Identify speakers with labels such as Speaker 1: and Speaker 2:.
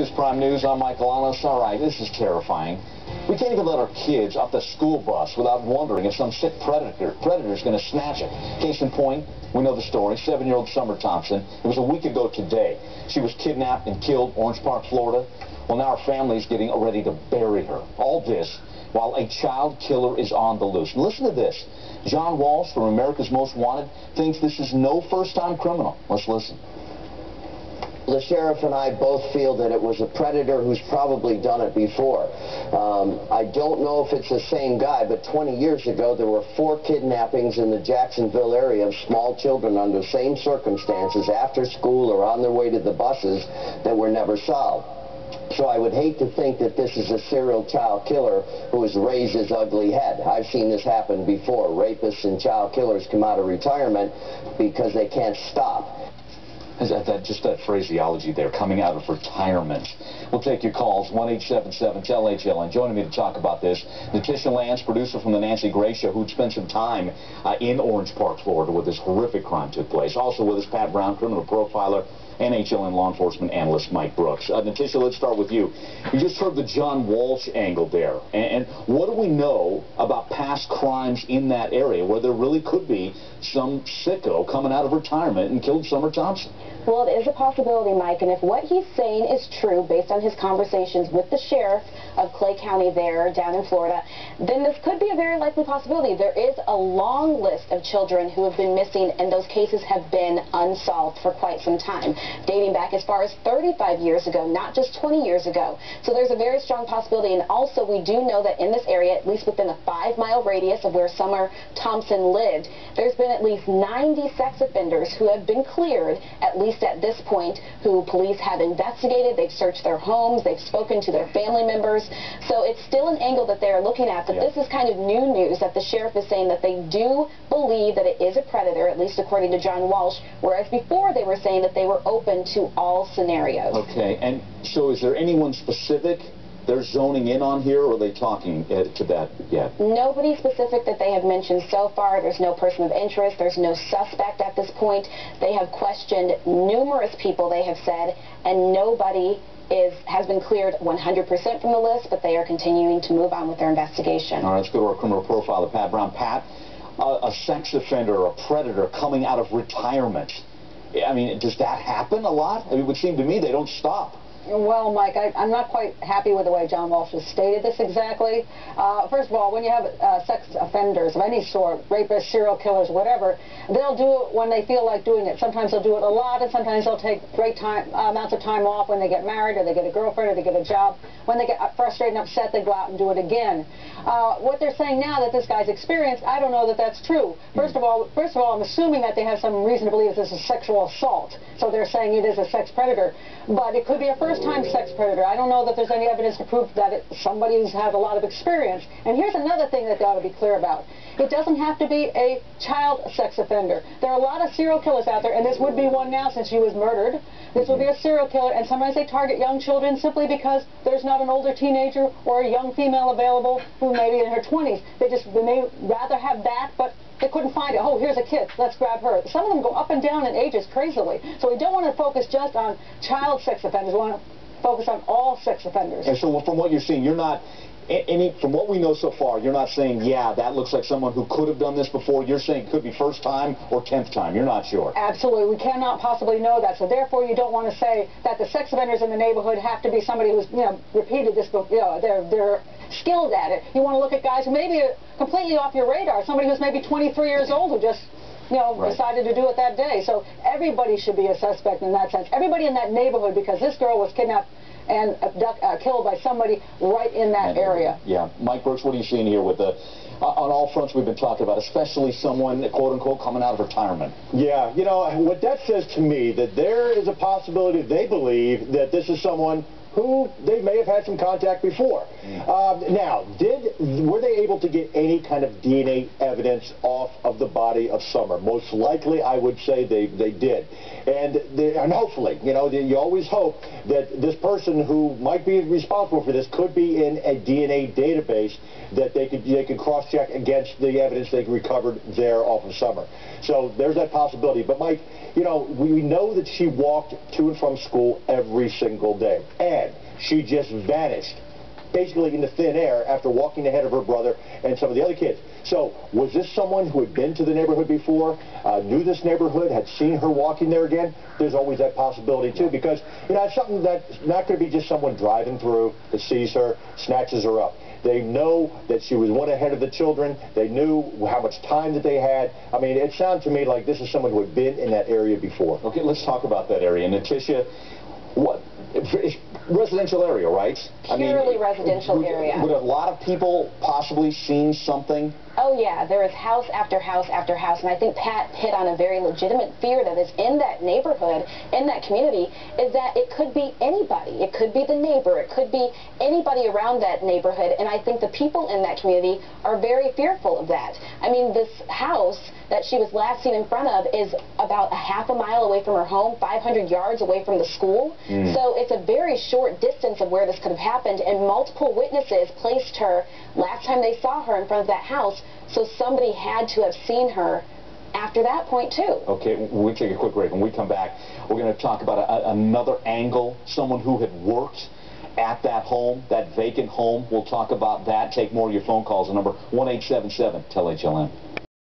Speaker 1: This is Prime News. I'm Michael Allen. All right, this is terrifying. We can't even let our kids off the school bus without wondering if some sick predator is going to snatch it. Case in point, we know the story. 7-year-old Summer Thompson. It was a week ago today. She was kidnapped and killed, Orange Park, Florida. Well, now her family is getting ready to bury her. All this while a child killer is on the loose. And listen to this. John Walsh from America's Most Wanted thinks this is no first-time criminal. Let's listen.
Speaker 2: The sheriff and I both feel that it was a predator who's probably done it before. I don't know if it's the same guy, but 20 years ago there were 4 kidnappings in the Jacksonville area of small children under the same circumstances after school or on their way to the buses that were never solved. So I would hate to think that this is a serial child killer who has raised his ugly head. I've seen this happen before. Rapists and child killers come out of retirement because they can't stop.
Speaker 1: Just that phraseology there, coming out of retirement. We'll take your calls, 1-877-TEL-HLN. Joining me to talk about this, Natisha Lance, producer from the Nancy Grace Show, who'd spent some time in Orange Park, Florida, where this horrific crime took place. Also with us, Pat Brown, criminal profiler, and HLN law enforcement analyst Mike Brooks. Natisha, let's start with you. You just heard the John Walsh angle there. And what do we know about past crimes in that area where there really could be some sicko coming out of retirement and killed Summer Thompson?
Speaker 3: Well, it is a possibility, Mike, and if what he's saying is true, based on his conversations with the sheriff of Clay County there down in Florida, then this could be a very likely possibility. There is a long list of children who have been missing, and those cases have been unsolved for quite some time, dating back as far as 35 years ago, not just 20 years ago. So there's a very strong possibility, and also we do know that in this area, at least within a 5-mile radius of where Summer Thompson lived, there's been at least 90 sex offenders who have been cleared, at least at this point, who police have investigated. They've searched their homes, they've spoken to their family members. So it's still an angle that they're looking at, but this is kind of new news that the sheriff is saying that they do believe that it is a predator, at least according to John Walsh, whereas before they were saying that they were open to all scenarios.
Speaker 1: Okay, and so is there anyone specific they're zoning in on here, or are they talking to that yet? Nobody
Speaker 3: specific that they have mentioned so far. There's no person of interest. There's no suspect at this point. They have questioned numerous people, they have said, and nobody has been cleared 100% from the list, but they are continuing to move on with their investigation.
Speaker 1: All right, let's go to our criminal profiler, Pat Brown. Pat, a sex offender, a predator coming out of retirement. I mean, does that happen a lot? I mean, it would seem to me they don't stop.
Speaker 4: Well, Mike, I'm not quite happy with the way John Walsh has stated this exactly. First of all, when you have sex offenders of any sort, rapists, serial killers, whatever, they'll do it when they feel like doing it. Sometimes they'll do it a lot, and sometimes they'll take great amounts of time off when they get married, or they get a girlfriend, or they get a job. When they get frustrated and upset, they go out and do it again. What they're saying now that this guy's experienced, I don't know that that's true. First of all, I'm assuming that they have some reason to believe this is sexual assault. So they're saying it is a sex predator. But it could be a first-time sex predator. I don't know that there's any evidence to prove that somebody who's had a lot of experience. And here's another thing that they ought to be clear about. It doesn't have to be a child sex offender. There are a lot of serial killers out there, and this would be one now since she was murdered. This would be a serial killer, and sometimes they target young children simply because there's not an older teenager or a young female available who may be in her 20s. They may rather have that, but they couldn't find it. Oh, here's a kid. Let's grab her. Some of them go up and down in ages crazily. So we don't want to focus just on child sex offenders. We want to focus on all sex offenders.
Speaker 1: And so from what you're seeing, you're not, from what we know so far, you're not saying, yeah, that looks like someone who could have done this before. You're saying it could be first time or 10th time. You're not sure.
Speaker 4: Absolutely. We cannot possibly know that. So therefore, you don't want to say that the sex offenders in the neighborhood have to be somebody who's, repeated this, they're skilled at it. You want to look at guys who maybe are completely off your radar, somebody who's maybe 23 years old who just decided to do it that day. So everybody should be a suspect in that sense. Everybody in that neighborhood, because this girl was kidnapped and killed by somebody right in that area.
Speaker 1: Yeah. Mike Brooks, what are you seeing here with the, on all fronts we've been talking about, especially someone, quote-unquote, coming out of retirement?
Speaker 5: Yeah, what that says to me, that there is a possibility they believe that this is someone who they may have had some contact before. Now, were they able to get any kind of DNA evidence off of the body of Summer? Most likely, I would say they did. And hopefully, you always hope that this person who might be responsible for this could be in a DNA database that they could cross-check against the evidence they recovered there off of Summer. So there's that possibility. But Mike, we know that she walked to and from school every single day. And she just vanished, basically into thin air after walking ahead of her brother and some of the other kids. So was this someone who had been to the neighborhood before, knew this neighborhood, had seen her walking there again? There's always that possibility too, because it's something that's not going to be just someone driving through that sees her, snatches her up. They know that she was one ahead of the children. They knew how much time that they had. I mean, it sounds to me like this is someone who had been in that area before.
Speaker 1: Okay, let's talk about that area. Natisha, what? Residential area, right?
Speaker 3: Purely residential area.
Speaker 1: Would a lot of people possibly seen something?
Speaker 3: Oh yeah, there is house after house after house, and I think Pat hit on a very legitimate fear that is in that neighborhood, in that community, is that it could be anybody. It could be the neighbor. It could be anybody around that neighborhood, and I think the people in that community are very fearful of that. I mean, this house that she was last seen in front of is about a half a mile away from her home, 500 yards away from the school. So it's a very short distance of where this could have happened, and multiple witnesses placed her last time they saw her in front of that house, so somebody had to have seen her after that point too.
Speaker 1: Okay, we'll take a quick break. When we come back, we're going to talk about another angle, someone who had worked at that home, that vacant home. We'll talk about that. Take more of your phone calls. The number 1-877-TEL-HLN.